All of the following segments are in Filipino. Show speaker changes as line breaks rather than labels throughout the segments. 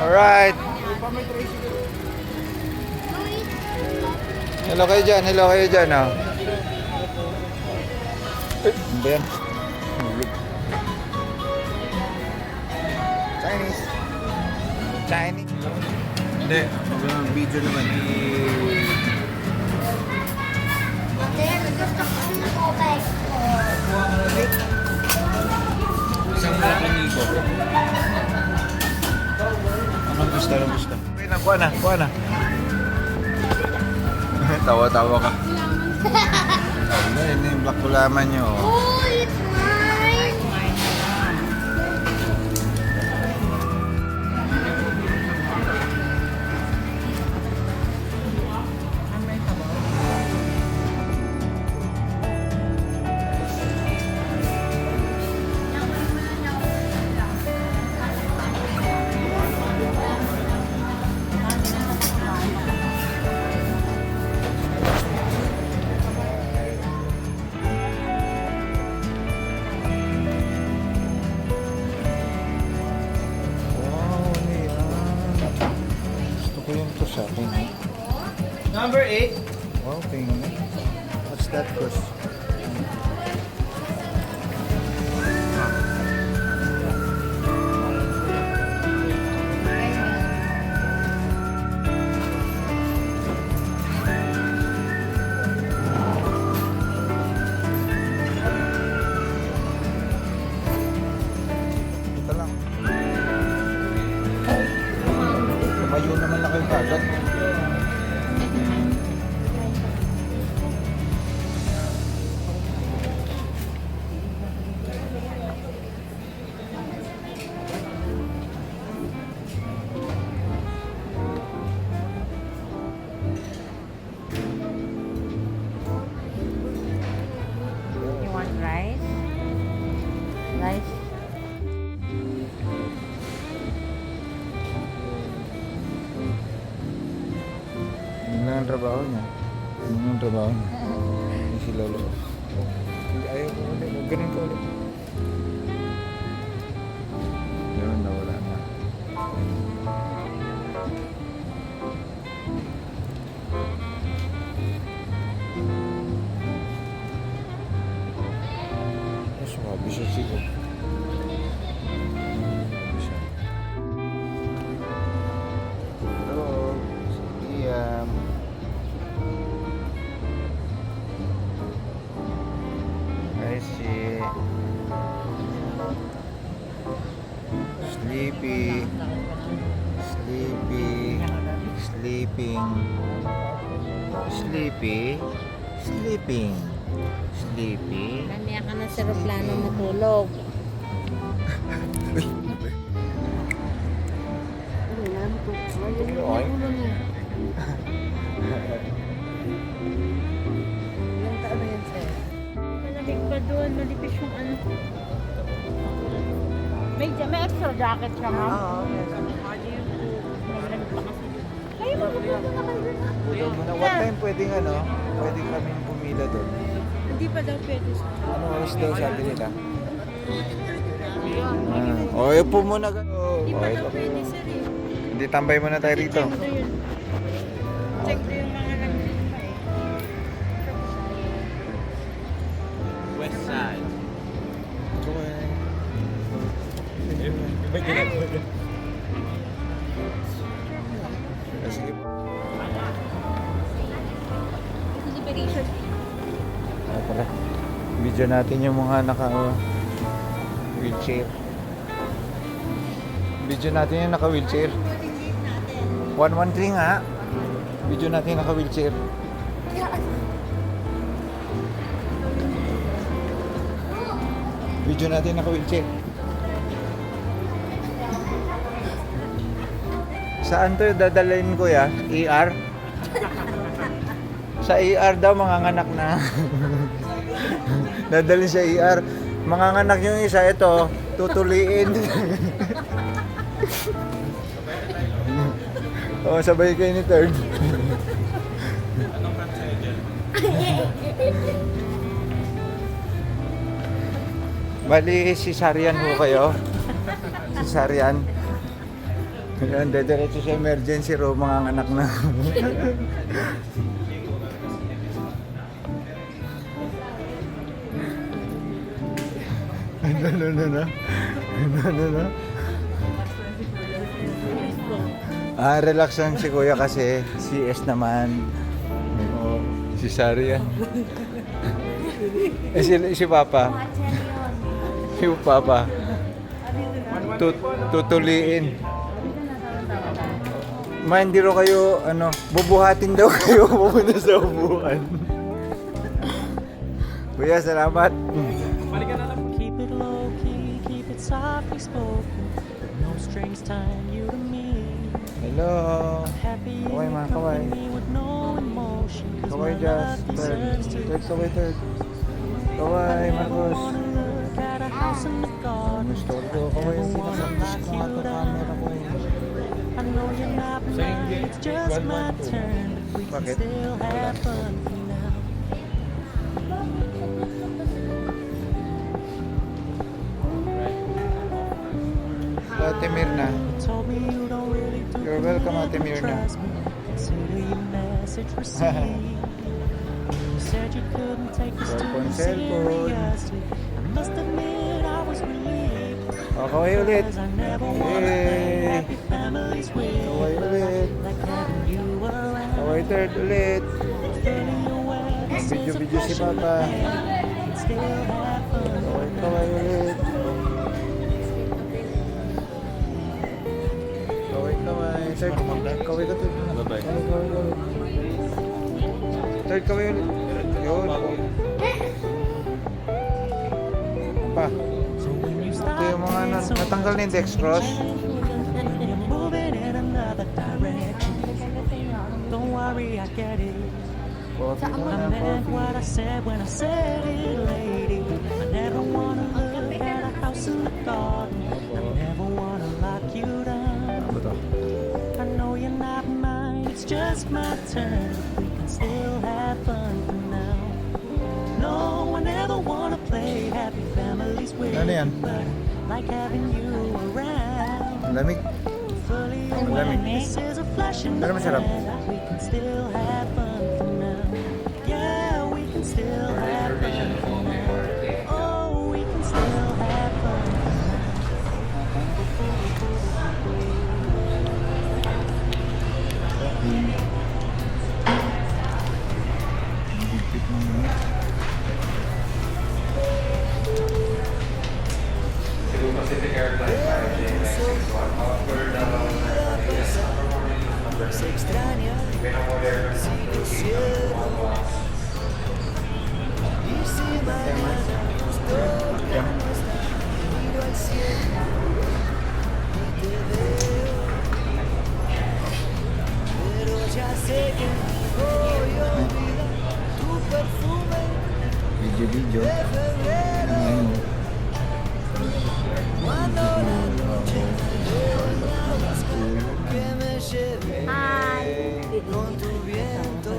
Alright. Hello kayo dyan, oh. Ano ba yan? Chinese. Chinese.
Hindi, video naman isang mga nito. Anong gusto?
Okay na, kuha na. Tawa-tawa ka. Ano, yun yung black kulaman nyo.
Oh, it's mine.
Wow, ano yan? Gusto ko yung to sa akin.
Number 8.
Wow, tingnan mo. What's that cost? Ito lang. Tumayo naman na kayo kagad.
You want rice? Rice?
Yun lang ang trabaho niya. Yun lang ang trabaho niya. Yung si Lolo. Hindi, ayaw ko ulit. Huwag ganun ka ulit. Yun, nawala na. Oh, swabe siya siya. Swabe siya. Hello, si Liam. I see. Sleepy. Sleepy. Sleeping. Sleepy. Sleeping. Sleepy.
Mamaya ka na sa aeroplano matulog.
Okay.
Ilang taon na yan, sir? Malamig pa doon, malipis yung ano. May extra jacket siya, ma'am? Oo, meron. Malamig pa kasi. Kayo magpupunta na kayo doon.
What time pwedeng pwede kami pumila doon?
Hindi pa daw pwede sa
Ano oras daw sabi nila? Okay po muna.
Hindi pa daw pwede, sir eh.
Hindi, tambay muna tayo rito.
Check do yun. Check do yung mga nag-trip pa eh.
West side.
Sige po.
Liberation.
Pala. Video natin yung mga naka-wheelchair. Video natin yung naka-wheelchair. 113 nga. Video natin yung naka-wheelchair. Video natin yung naka-wheelchair. Saan to dadalhin ko ya? ER? Sa ER daw manganganak na. Dadalhin sa ER. Manganganak yung isa, ito, tutuliin. Oh, sabay kayo ni Third.
Anong procedure?
Bali, cesarean ho kayo. Cesarean. Ayan, diretso sa emergency room, mga anak na. Ano? Relax lang si Kuya kasi CS naman. Oo, si Sari yan. Si Papa. Si Papa. Tutuliin. Hindi ro kayo, bubuhatin daw kayo pupunta sa upuan. Kuya, salamat.
Keep it low key, keep it softly spoken. No strings tying you to me.
Hello.
Happy
Kaway, mga
you
kaway.
come to me with no emotion. 'Cause
Kaway,
my
Jazz.
love deserves to
Third. Kaway, Marcos.
wanna look at a house in the garden.
Gusto ko. Kaway, hindi na sa camera ko eh.
I know you're not mine, it's just my turn. But we can
Bakit?
still have fun for now.
Ate Mirna.
Told me you don't really do
You're welcome, Ate
love,
Mirna.
trust me. Consider your message received. You said you couldn't take this
Cellphone,
too
cellphone.
seriously. I must admit I was relieved.
Kaway ulit.
Cause I never wanna play
Yay.
happy families with
Kaway ulit.
like having you around.
Kaway third ulit.
Fully aware this is a
Video si
passion
Papa.
we can still have fun.
Kaway ulit. Third, kaway ka third.
Bye-bye.
Kaway. Third kaway ulit. Yun. Pa.
So when you
Ito yung mga natanggal na yung dextrose.
you're moving in another direction. Don't worry, I get it.
Coffee
I
muna,
meant what I
coffee.
said when I said it, lady. I never wanna look at a house in the garden. I never wanna lock you down.
Ano to?
I know you're not mine, it's just my turn. We can still have fun for now. No one ever wanna play happy families with
Ano yan?
but like having you around.
Lamig.
Fully
Malamig.
aware this is a flash in the
Pero masarap.
pan. We can still have fun for now. Yeah, we can still have fun for now. Oh, we can still have fun for now.
Higpit ng mga.
Se extraña, sigo siendo. Y si mañana nos toca no estar, miro al cielo y te veo. Pero ya sé que no voy a olvidar tu perfume
Video.
de febrero.
Ayun.
Cuando la noche venga a buscar, que me lleve con tu viento.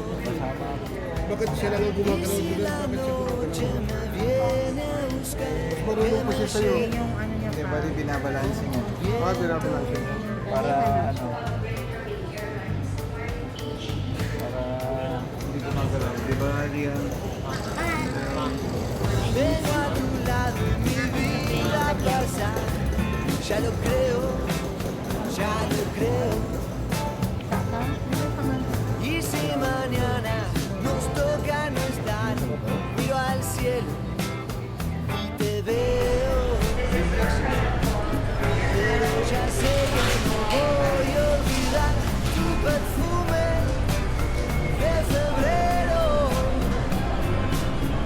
Bakit siya lang ang gumagalaw
Si
doon?
la
Bakit siya
noche
gumagalaw?
me viene a buscar,
Marunong pa siya sa'yo.
Yung ano niya
Di
pa.
ba rin binabalansin niya?
Binabalansin lang siya.
Para hindi gumagalaw. Di ba Rian?
vengo a tu lado y mi vida pasa. Ya lo creo, ya lo creo. Y si mañana nos toca no estar, miro al cielo y te veo. Pero ya sé que no voy a olvidar tu perfume de febrero.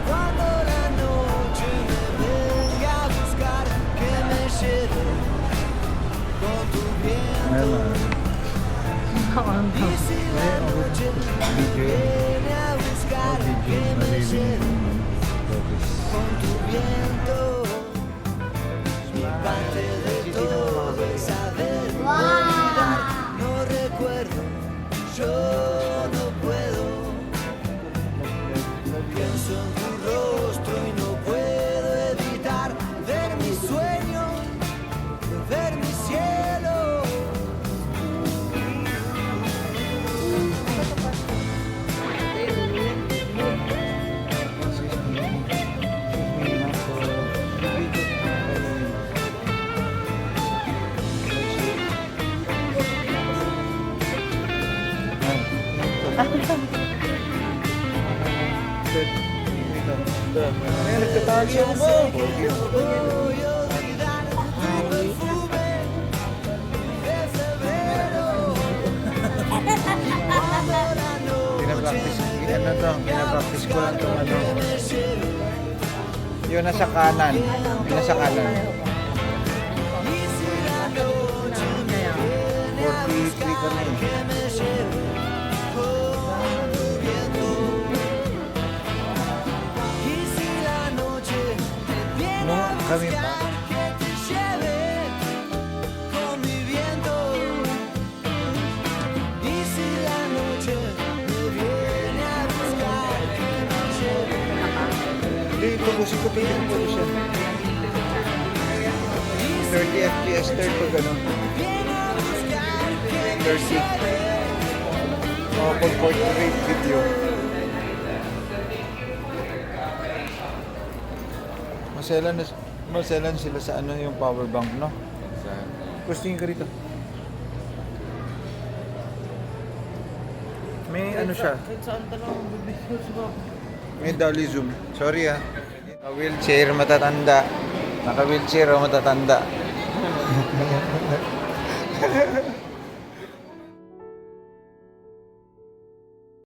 Cuando la noche me venga a buscar, que me lleve con tu viento. Y si la noche me viene a buscar, que me lleve con tu viento. Y parte de todo es saber olvidar. No recuerdo, yo no puedo. Pienso en tu rostro y no puedo evitar ver mi sueño, ver mi cielo.
Pogi ako ba? Pinapractice ko lang itong ano. Yun nasa kanan. Yun nasa kanan. 43 kami. Nung kami pa. Hindi, tubusin ko pa yung position. 30 FPS, third pag ano. 30. Pag portrait video. Maselan sila sa ano yung power bank, no? Kustingin ka rito. May ano siya? May dolly zoom. Sorry ah. Naka-wheelchair, matatanda. Naka-wheelchair o matatanda.